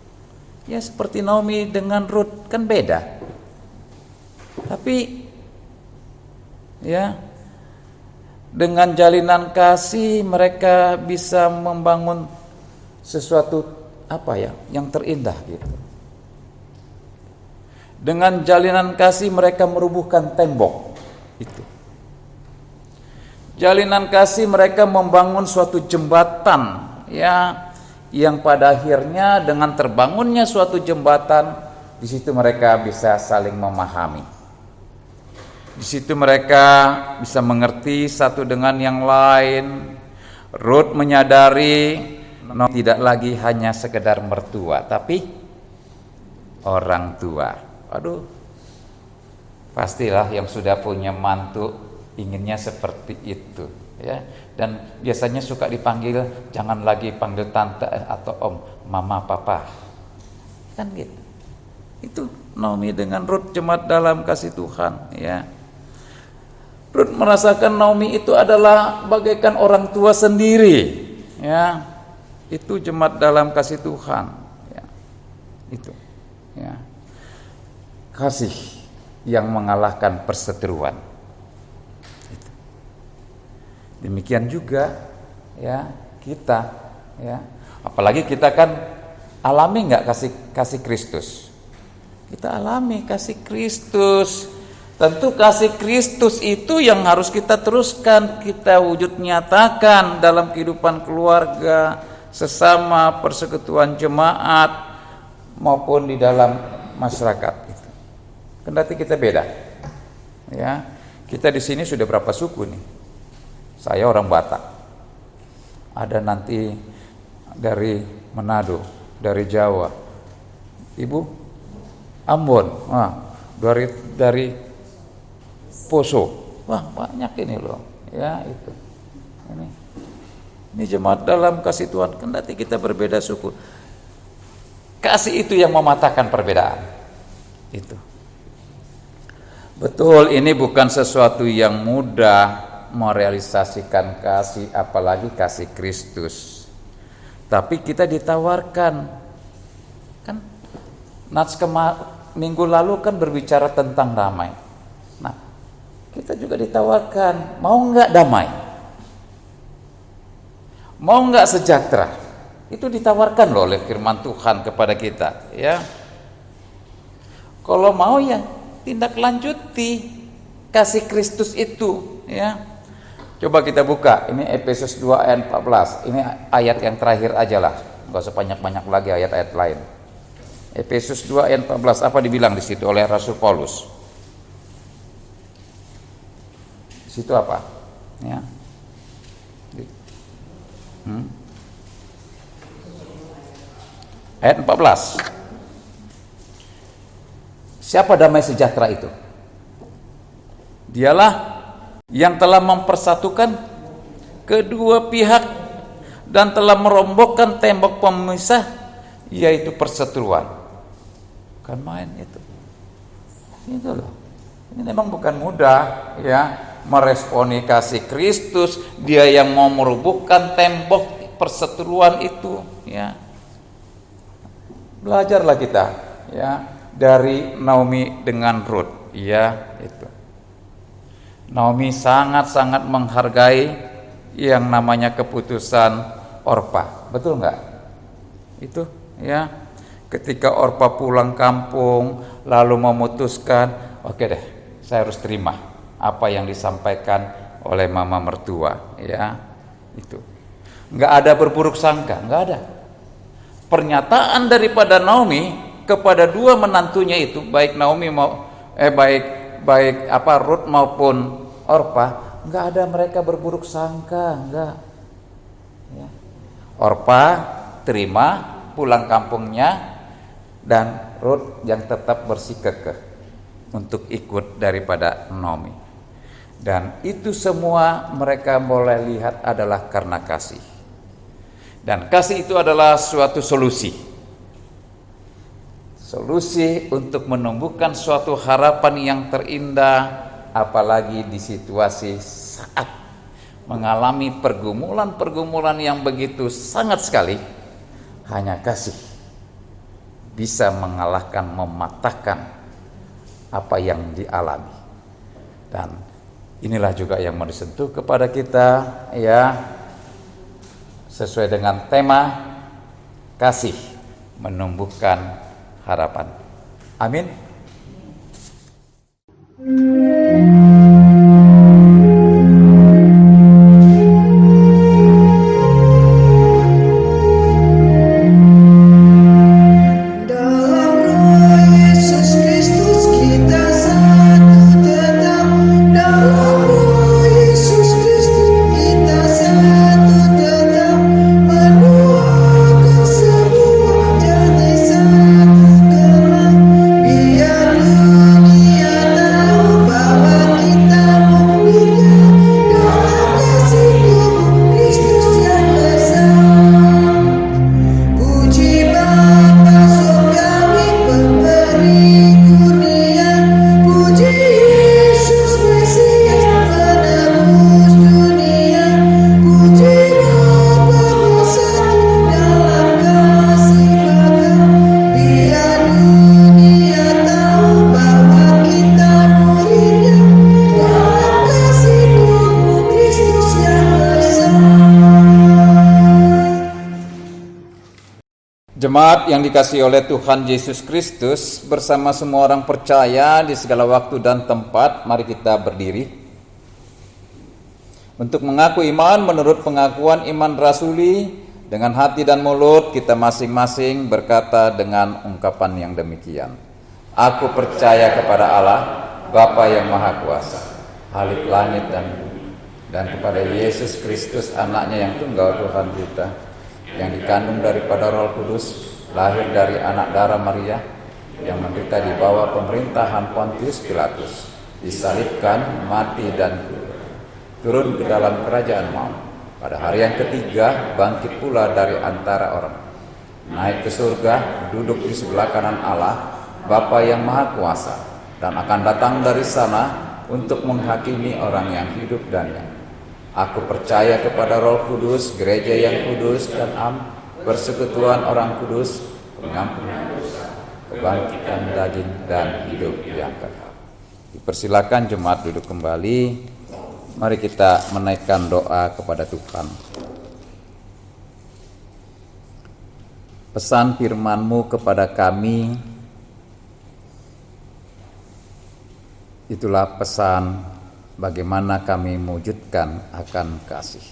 Ya seperti Naomi dengan Ruth kan beda. Tapi ya dengan jalinan kasih mereka bisa membangun sesuatu yang terindah gitu. Dengan jalinan kasih mereka merubuhkan tembok itu. Jalinan kasih mereka membangun suatu jembatan ya, yang pada akhirnya dengan terbangunnya suatu jembatan, di situ mereka bisa saling memahami. Di situ mereka bisa mengerti satu dengan yang lain. Ruth menyadari tidak lagi hanya sekedar mertua, tapi orang tua. Aduh, pastilah yang sudah punya mantu inginnya seperti itu, ya. Dan biasanya suka dipanggil, jangan lagi panggil tante atau om, mama, papa, kan gitu. Itu Naomi dengan Ruth, jemaat dalam kasih Tuhan, ya. Ruth merasakan Naomi itu adalah bagaikan orang tua sendiri, ya. Itu jemaat dalam kasih Tuhan, ya. Itu, ya. Kasih yang mengalahkan perseteruan. Itu. Demikian juga, ya, kita, ya. Apalagi kita kan alami nggak kasih Kristus? Kita alami kasih Kristus. Tentu kasih Kristus itu yang harus kita teruskan, kita wujud nyatakan dalam kehidupan keluarga, sesama, persekutuan jemaat, maupun di dalam masyarakat itu. Kendati kita beda, ya. Kita di sini sudah berapa suku nih? Saya orang Batak, ada nanti dari Manado, dari Jawa, Ibu Ambon, dari Poso, wah banyak ini loh, ya itu. Ini jemaat dalam kasih Tuhan, kendati kita berbeda suku, kasih itu yang mematahkan perbedaan. Itu. Betul, ini bukan sesuatu yang mudah merealisasikan kasih, apalagi kasih Kristus. Tapi kita ditawarkan, kan Nats minggu lalu kan berbicara tentang damai. Nah, kita juga ditawarkan, mau nggak damai? Mau nggak sejahtera? Itu ditawarkan loh oleh firman Tuhan kepada kita, ya. Kalau mau ya tindak lanjuti kasih Kristus itu, ya. Coba kita buka, ini Efesus 2 ayat 14. Ini ayat yang terakhir aja lah, nggak usah banyak-banyak lagi ayat-ayat lain. Efesus 2 ayat 14, apa dibilang di situ oleh Rasul Paulus? Di situ apa? Ya. Ayat 14. Siapa damai sejahtera itu? Dialah yang telah mempersatukan kedua pihak dan telah merobohkan tembok pemisah, yaitu perseteruan. Bukan main itu. Itu loh. Ini memang bukan mudah, ya, meresponi kasih Kristus. Dia yang mau merobohkan tembok perseteruan itu, ya. Belajarlah kita, ya, dari Naomi dengan Ruth. Ya, itu. Naomi sangat-sangat menghargai yang namanya keputusan Orpa. Betul nggak? Itu ya. Ketika Orpa pulang kampung lalu memutuskan, oke deh, saya harus terima apa yang disampaikan oleh mama mertua. Ya, itu. Nggak ada berburuk sangka, nggak ada. Pernyataan daripada Naomi kepada dua menantunya itu, baik Naomi Ruth maupun Orpa, nggak ada mereka berburuk sangka, nggak. Ya. Orpa terima pulang kampungnya, dan Ruth yang tetap bersikekeh untuk ikut daripada Naomi. Dan itu semua mereka boleh lihat adalah karena kasih. Dan kasih itu adalah suatu solusi. Solusi untuk menumbuhkan suatu harapan yang terindah, apalagi di situasi saat mengalami pergumulan-pergumulan yang begitu sangat sekali. Hanya kasih bisa mengalahkan, mematahkan apa yang dialami. Dan inilah juga yang mau disentuh kepada kita, ya, sesuai dengan tema kasih menumbuhkan harapan. Amin. Jemaat yang dikasihi oleh Tuhan Yesus Kristus, bersama semua orang percaya di segala waktu dan tempat, mari kita berdiri untuk mengaku iman menurut pengakuan iman rasuli. Dengan hati dan mulut kita masing-masing berkata dengan ungkapan yang demikian: Aku percaya kepada Allah, Bapa yang Maha Kuasa, Khalik langit dan bumi, dan kepada Yesus Kristus, anaknya yang tunggal Tuhan kita, yang dikandung daripada Roh Kudus, lahir dari anak darah Maria, yang menderita di bawah pemerintahan Pontius Pilatus, disalibkan, mati dan turun ke dalam kerajaan maut. Pada hari yang ketiga bangkit pula dari antara orang, naik ke surga, duduk di sebelah kanan Allah, Bapa yang Maha Kuasa, dan akan datang dari sana untuk menghakimi orang yang hidup dan yang. Aku percaya kepada Roh Kudus, gereja yang kudus dan persekutuan orang kudus, pengampunan dosa, kebangkitan daging dan hidup yang kekal. Dipersilakan jemaat duduk kembali. Mari kita menaikkan doa kepada Tuhan. Pesan firman-Mu kepada kami, itulah pesan bagaimana kami mewujudkan akan kasih.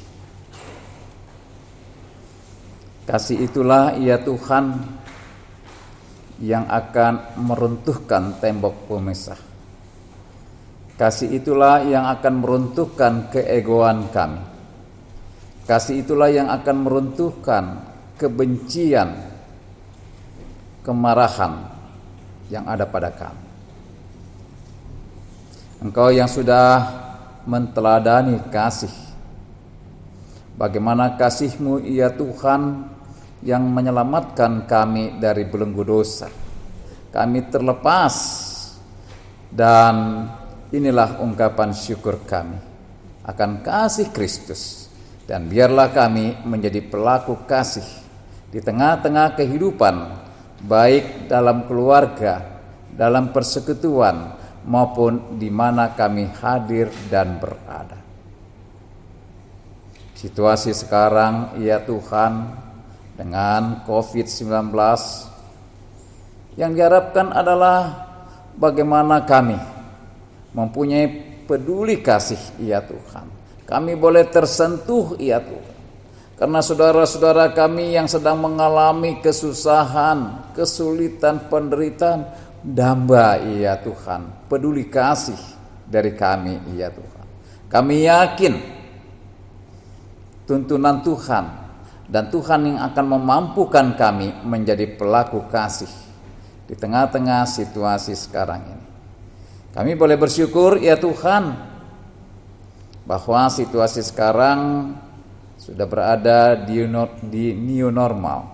Kasih itulah ya Tuhan yang akan meruntuhkan tembok pemisah. Kasih itulah yang akan meruntuhkan keegoan kami. Kasih itulah yang akan meruntuhkan kebencian, kemarahan yang ada pada kami. Engkau yang sudah menteladani kasih. Bagaimana kasih-Mu ya Tuhan yang menyelamatkan kami dari belenggu dosa. Kami terlepas, dan inilah ungkapan syukur kami akan kasih Kristus. Dan biarlah kami menjadi pelaku kasih di tengah-tengah kehidupan, baik dalam keluarga, dalam persekutuan maupun di mana kami hadir dan berada. Situasi sekarang, ya Tuhan, dengan COVID-19 yang diharapkan adalah bagaimana kami mempunyai peduli kasih, ya Tuhan. Kami boleh tersentuh, ya Tuhan. Karena saudara-saudara kami yang sedang mengalami kesusahan, kesulitan, penderitaan, damba, ya Tuhan, peduli kasih dari kami, ya Tuhan. Kami yakin tuntunan Tuhan dan Tuhan yang akan memampukan kami menjadi pelaku kasih di tengah-tengah situasi sekarang ini. Kami boleh bersyukur, ya Tuhan, bahwa situasi sekarang sudah berada di new normal.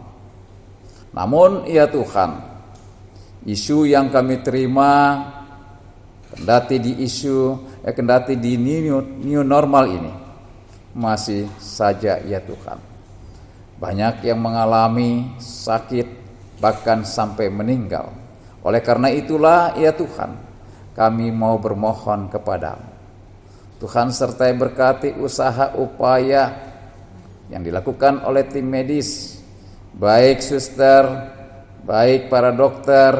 Namun, ya Tuhan, isu yang kami terima kendati di new normal ini masih saja, ya Tuhan, banyak yang mengalami sakit bahkan sampai meninggal. Oleh karena itulah, ya Tuhan, kami mau bermohon kepadamu, Tuhan, sertai berkati usaha upaya yang dilakukan oleh tim medis, baik suster, baik para dokter,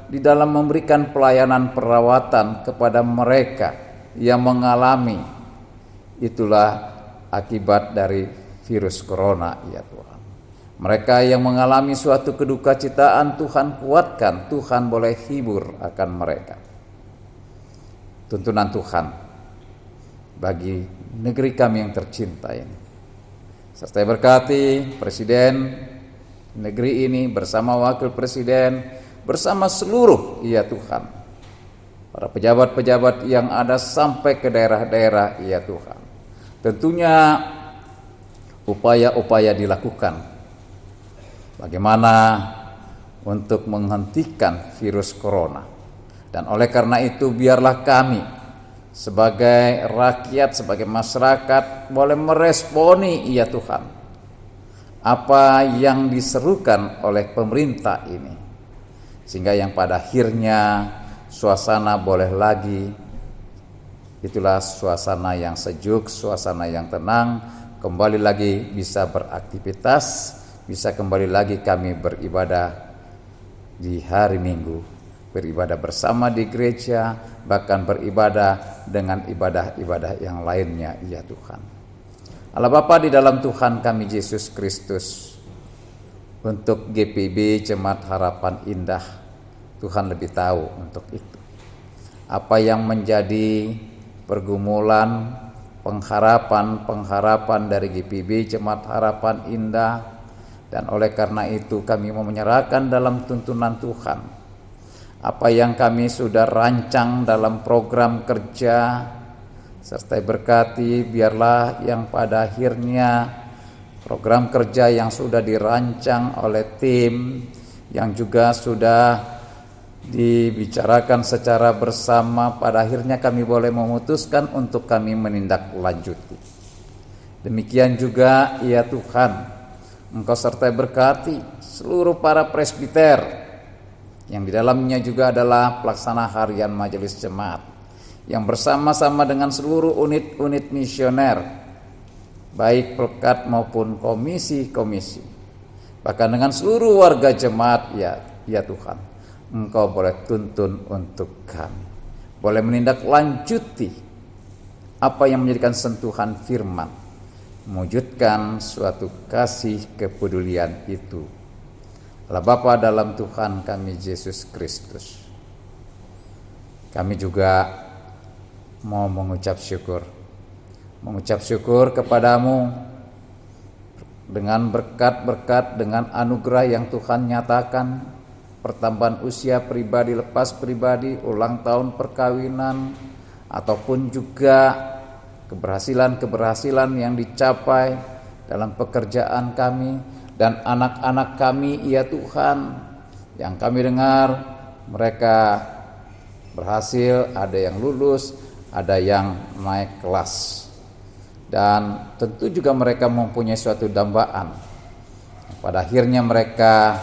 di dalam memberikan pelayanan perawatan kepada mereka yang mengalami itulah akibat dari virus corona, ya Tuhan. Mereka yang mengalami suatu kedukacitaan, Tuhan kuatkan, Tuhan boleh hibur akan mereka. Tuntunan Tuhan bagi negeri kami yang tercinta ini. Serta berkati Presiden negeri ini bersama Wakil Presiden, bersama seluruh, ya Tuhan, para pejabat-pejabat yang ada sampai ke daerah-daerah, ya Tuhan. Tentunya upaya-upaya dilakukan bagaimana untuk menghentikan virus corona. Dan oleh karena itu biarlah kami sebagai rakyat, sebagai masyarakat boleh meresponi, ya Tuhan, apa yang diserukan oleh pemerintah ini, sehingga yang pada akhirnya suasana boleh lagi, itulah suasana yang sejuk, suasana yang tenang, kembali lagi bisa beraktivitas, bisa kembali lagi kami beribadah di hari Minggu, beribadah bersama di gereja, bahkan beribadah dengan ibadah-ibadah yang lainnya, ya Tuhan. Allah Bapa di dalam Tuhan kami Yesus Kristus, untuk GPIB Jemaat Harapan Indah, Tuhan lebih tahu untuk itu. Apa yang menjadi pergumulan, pengharapan dari GPIB Jemaat Harapan Indah, dan oleh karena itu kami mau menyerahkan dalam tuntunan Tuhan apa yang kami sudah rancang dalam program kerja, serta berkati biarlah yang pada akhirnya program kerja yang sudah dirancang oleh tim, yang juga sudah dibicarakan secara bersama, pada akhirnya kami boleh memutuskan untuk kami menindaklanjuti. Demikian juga, ya Tuhan, Engkau sertai berkati seluruh para presbiter, yang di dalamnya juga adalah pelaksana harian majelis jemaat, yang bersama-sama dengan seluruh unit-unit misioner, baik pelkat maupun komisi-komisi, bahkan dengan seluruh warga jemaat, ya Tuhan, Engkau boleh tuntun untuk kami, boleh menindaklanjuti apa yang menjadikan sentuhan firman, mewujudkan suatu kasih kepedulian itu. Allah Bapa dalam Tuhan kami Yesus Kristus, kami juga mau mengucap syukur kepadamu dengan berkat-berkat, dengan anugerah yang Tuhan nyatakan, pertambahan usia pribadi lepas pribadi, ulang tahun perkawinan, ataupun juga keberhasilan yang dicapai dalam pekerjaan kami dan anak-anak kami, ya Tuhan, yang kami dengar mereka berhasil, ada yang lulus, ada yang naik kelas, dan tentu juga mereka mempunyai suatu dambaan. Pada akhirnya mereka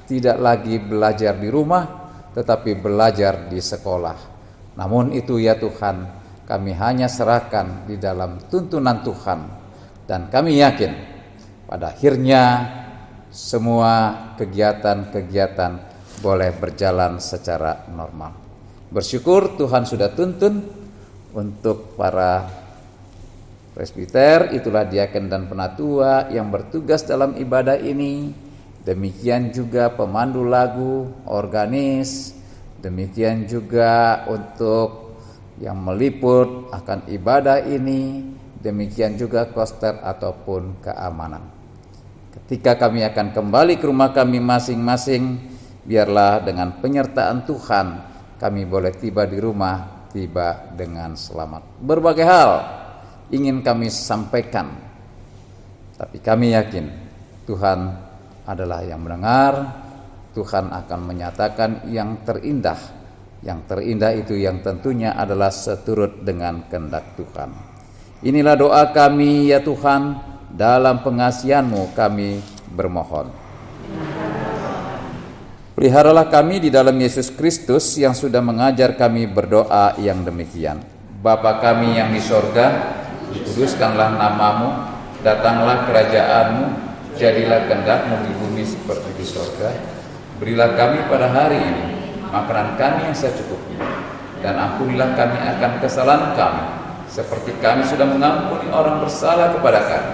tidak lagi belajar di rumah, tetapi belajar di sekolah. Namun itu ya Tuhan, kami hanya serahkan di dalam tuntunan Tuhan, dan kami yakin pada akhirnya semua kegiatan-kegiatan boleh berjalan secara normal. Bersyukur Tuhan sudah tuntun untuk para presbiter, itulah diaken dan penatua yang bertugas dalam ibadah ini. Demikian juga pemandu lagu, organis, demikian juga untuk yang meliput akan ibadah ini, demikian juga koster ataupun keamanan. Ketika kami akan kembali ke rumah kami masing-masing, biarlah dengan penyertaan Tuhan kami boleh tiba di rumah, tiba dengan selamat. Berbagai hal ingin kami sampaikan, tapi kami yakin Tuhan adalah yang mendengar. Tuhan akan menyatakan yang terindah. Yang terindah itu yang tentunya adalah seturut dengan kehendak Tuhan. Inilah doa kami ya Tuhan, dalam pengasihan-Mu kami bermohon. Peliharalah kami di dalam Yesus Kristus yang sudah mengajar kami berdoa yang demikian. Bapa kami yang di sorga, dikuduskanlah namamu, datanglah kerajaan-Mu, jadilah kehendak-Mu di bumi seperti di sorga. Berilah kami pada hari ini makanan kami yang secukupnya, dan ampunilah kami akan kesalahan kami, seperti kami sudah mengampuni orang bersalah kepada kami.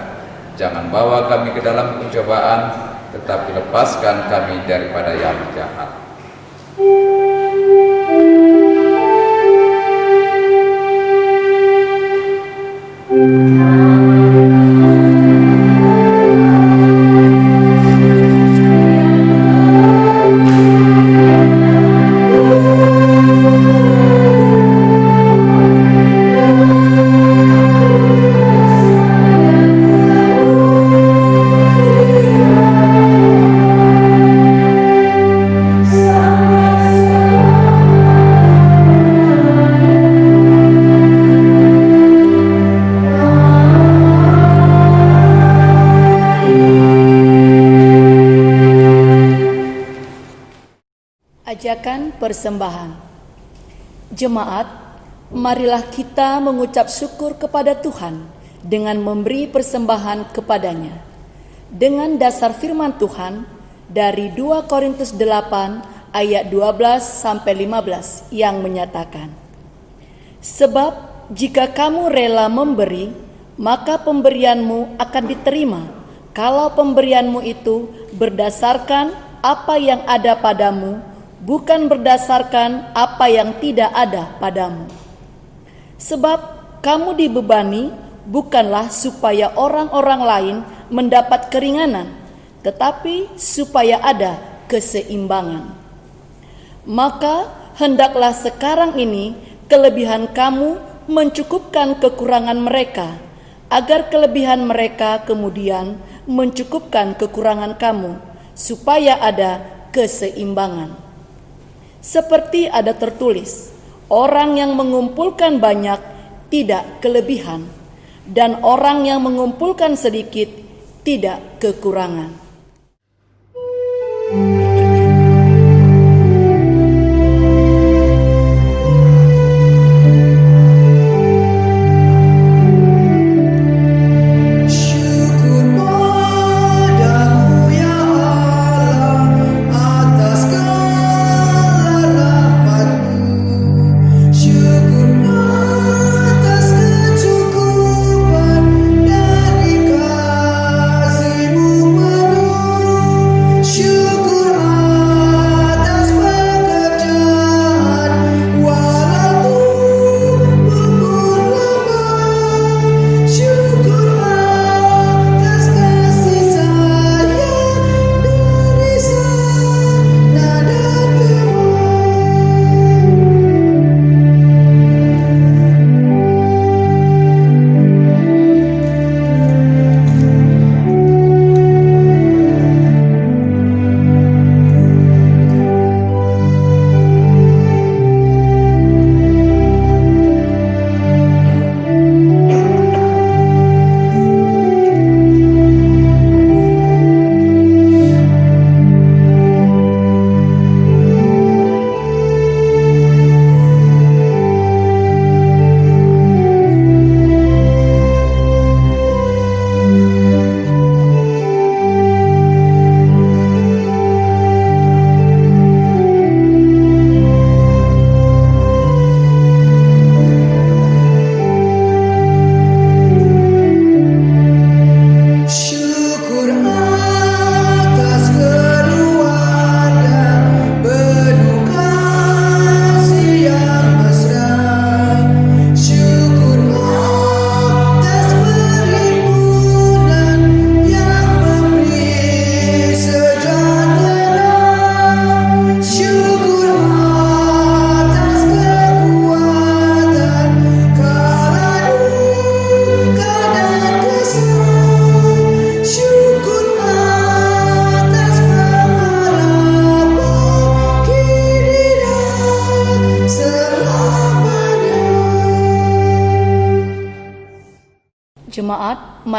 Jangan bawa kami ke dalam pencobaan, tetapi lepaskan kami daripada yang jahat. Ajakan persembahan. Jemaat, marilah kita mengucap syukur kepada Tuhan dengan memberi persembahan kepadanya. Dengan dasar firman Tuhan dari 2 Korintus 8 ayat 12 sampai 15 yang menyatakan, sebab jika kamu rela memberi, maka pemberianmu akan diterima, kalau pemberianmu itu berdasarkan apa yang ada padamu, bukan berdasarkan apa yang tidak ada padamu. Sebab kamu dibebani bukanlah supaya orang-orang lain mendapat keringanan, tetapi supaya ada keseimbangan. Maka hendaklah sekarang ini kelebihan kamu mencukupkan kekurangan mereka, agar kelebihan mereka kemudian mencukupkan kekurangan kamu, supaya ada keseimbangan. Seperti ada tertulis, orang yang mengumpulkan banyak tidak kelebihan, dan orang yang mengumpulkan sedikit tidak kekurangan. Dari kasih-Mu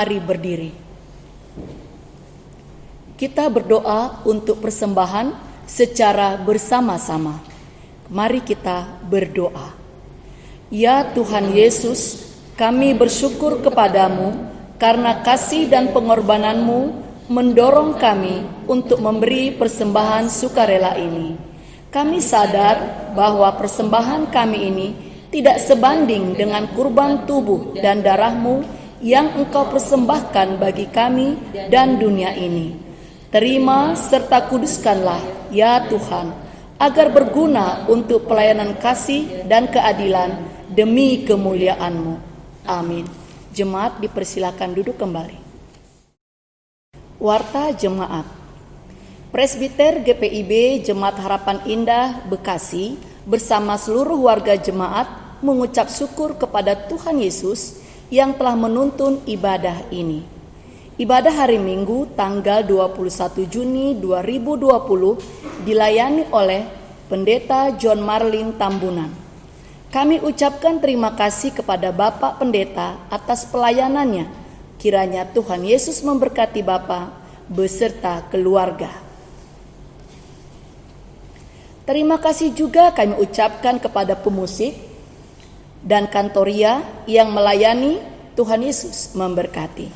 Mari berdiri. Kita berdoa untuk persembahan secara bersama-sama. Mari kita berdoa. Ya Tuhan Yesus, kami bersyukur kepadamu karena kasih dan pengorbananmu mendorong kami untuk memberi persembahan sukarela ini. Kami sadar bahwa persembahan kami ini tidak sebanding dengan kurban tubuh dan darahmu yang Engkau persembahkan bagi kami dan dunia ini. Terima serta kuduskanlah, ya Tuhan, agar berguna untuk pelayanan kasih dan keadilan demi kemuliaan-Mu. Amin. Jemaat dipersilakan duduk kembali. Warta Jemaat. Presbiter GPIB Jemaat Harapan Indah Bekasi bersama seluruh warga jemaat mengucap syukur kepada Tuhan Yesus yang telah menuntun ibadah ini. Ibadah hari Minggu tanggal 21 Juni 2020 dilayani oleh Pendeta John Marlin Tambunan. Kami ucapkan terima kasih kepada Bapak Pendeta atas pelayanannya. Kiranya Tuhan Yesus memberkati Bapak beserta keluarga. Terima kasih juga kami ucapkan kepada pemusik dan kantoria yang melayani. Tuhan Yesus memberkati.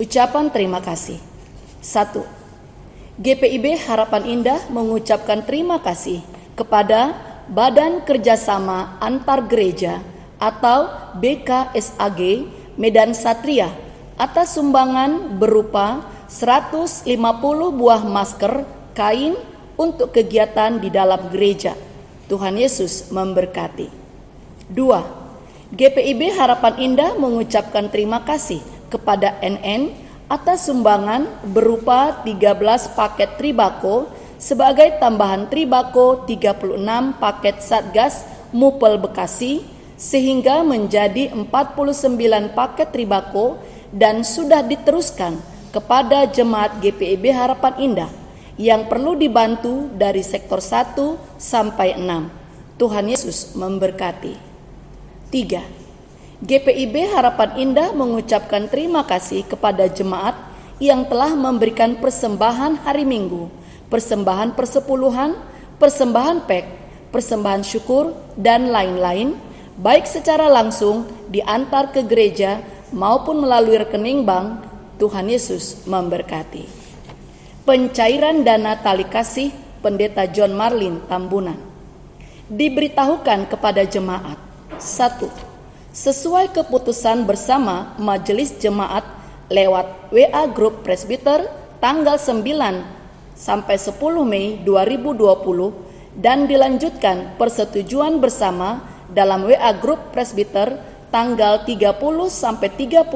Ucapan terima kasih. 1. GPIB Harapan Indah mengucapkan terima kasih kepada Badan Kerjasama Antar Gereja atau BKSAG Medan Satria atas sumbangan berupa 150 buah masker kain untuk kegiatan di dalam gereja. Tuhan Yesus memberkati. 2. GPIB Harapan Indah mengucapkan terima kasih kepada NN atas sumbangan berupa 13 paket tribako sebagai tambahan tribako 36 paket Satgas Mupel Bekasi sehingga menjadi 49 paket tribako dan sudah diteruskan kepada jemaat GPIB Harapan Indah yang perlu dibantu dari sektor 1 sampai 6. Tuhan Yesus memberkati. 3. GPIB Harapan Indah mengucapkan terima kasih kepada jemaat yang telah memberikan persembahan hari Minggu, persembahan persepuluhan, persembahan PEK, persembahan syukur, dan lain-lain, baik secara langsung diantar ke gereja maupun melalui rekening bank. Tuhan Yesus memberkati. Pencairan dana tali kasih Pendeta John Marlin Tambunan. Diberitahukan kepada jemaat. 1. Sesuai keputusan bersama Majelis Jemaat lewat WA Grup Presbiter tanggal 9 sampai 10 Mei 2020 dan dilanjutkan persetujuan bersama dalam WA Grup Presbiter tanggal 30 sampai 31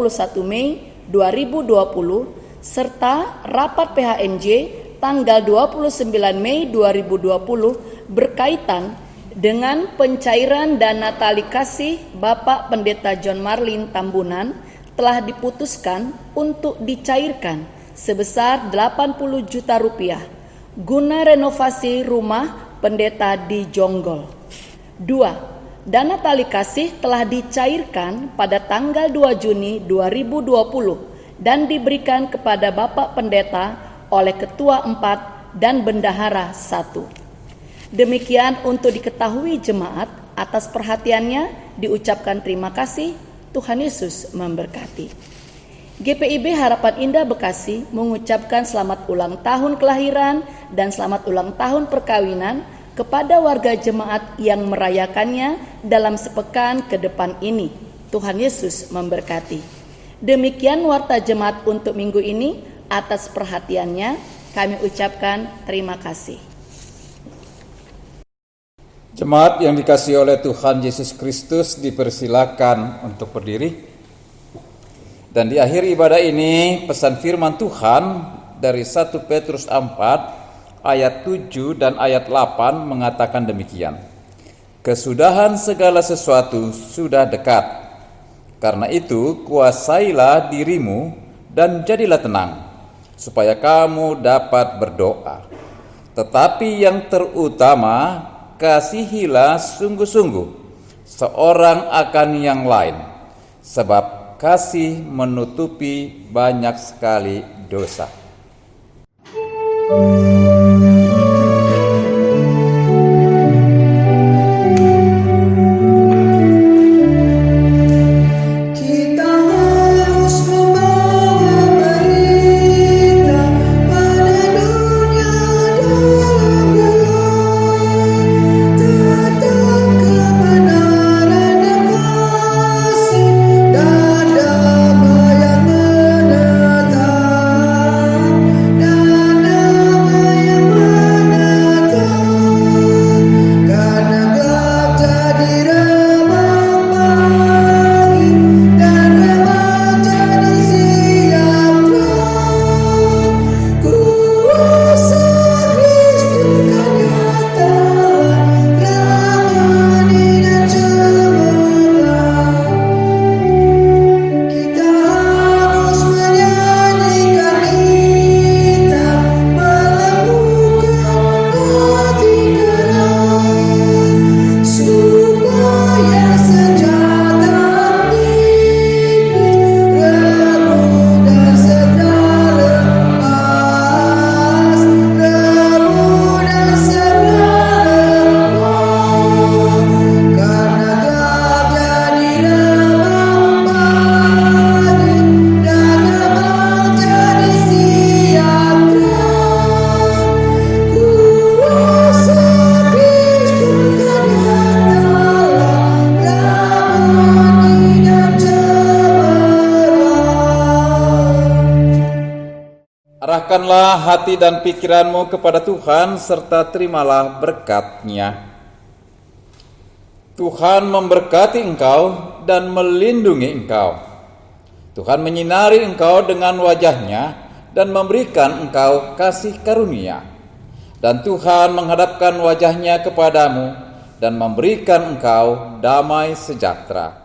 Mei 2020 serta rapat PHNJ tanggal 29 Mei 2020 berkaitan dengan pencairan dana tali kasih Bapak Pendeta John Marlin Tambunan telah diputuskan untuk dicairkan sebesar 80 juta rupiah guna renovasi rumah pendeta di Jonggol. 2. Dana tali kasih telah dicairkan pada tanggal 2 Juni 2020 dan diberikan kepada Bapak Pendeta oleh Ketua 4 dan Bendahara 1. Demikian untuk diketahui jemaat, atas perhatiannya diucapkan terima kasih. Tuhan Yesus memberkati. GPIB Harapan Indah Bekasi mengucapkan selamat ulang tahun kelahiran dan selamat ulang tahun perkawinan kepada warga jemaat yang merayakannya dalam sepekan ke depan ini. Tuhan Yesus memberkati. Demikian warta jemaat untuk minggu ini. Atas perhatiannya kami ucapkan terima kasih. Jemaat yang dikasihi oleh Tuhan Yesus Kristus dipersilakan untuk berdiri. Dan di akhir ibadah ini pesan firman Tuhan dari 1 Petrus 4 ayat 7 dan ayat 8 mengatakan demikian. Kesudahan segala sesuatu sudah dekat. Karena itu kuasailah dirimu dan jadilah tenang, supaya kamu dapat berdoa. Tetapi yang terutama, kasihilah sungguh-sungguh seorang akan yang lain, sebab kasih menutupi banyak sekali dosa. Kita harus membawa berita pada dunia dalam gelap, tetap kebenaran dan kasih dan damai yang menetap, karena gelap jadi remang pagi dan remang jadi siang terang. Kuasa Kristus kan nyatalah, ramani dan cemerlang. Kita harus menyanyikan kita, melakukan hati keras, supaya senjata iblis rebut dan segera lepas, rebut dan segera lepas. Karena gelap jadi remang pagi dan remang jadi siang terang. Kuasa Kristus kan nyatalah, ramani dan cemerlang. Arahkanlah hati dan pikiranmu kepada Tuhan serta terimalah berkat-Nya. Tuhan memberkati engkau dan melindungi engkau. Tuhan menyinari engkau dengan wajah-Nya dan memberikan engkau kasih karunia. Dan Tuhan menghadapkan wajah-Nya kepadamu dan memberikan engkau damai sejahtera.